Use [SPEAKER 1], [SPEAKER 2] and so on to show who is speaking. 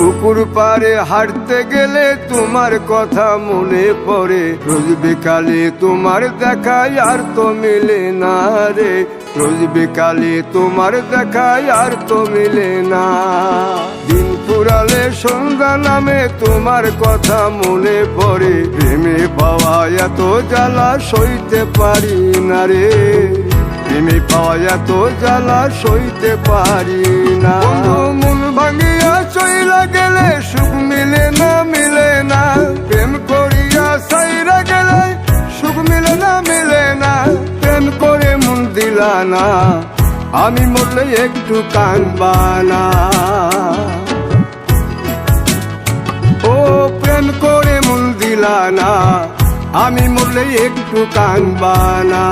[SPEAKER 1] পুকুর পাড়ে হাঁটতে গেলে তোমার কথা মনে পড়ে, রোজ বিকালে তোমার দেখা আর তো মিলে না রে, রোজ বিকালে তোমার দেখা আর তো মিলে না। দিন ফুরালে সন্ধ্যা নামে তোমার কথা মনে পড়ে, প্রেমে পাওয়া এত জ্বালা সইতে পারি না রে, প্রেমে পাওয়া এত জ্বালা সইতে পারি না। মন ভাঙিয়া চইলা গেলে সুখ মিলে না, মিলে না, প্রেম করিয়া সাইরা গেলে সুখ মিলে না, মিলে না, প্রেম করে মন দিলা না, আমি মরলে একটু কাঁদবা না। ও প্রেম করে মন দিলা না, আমি মরলে একটু কাঁদবা না।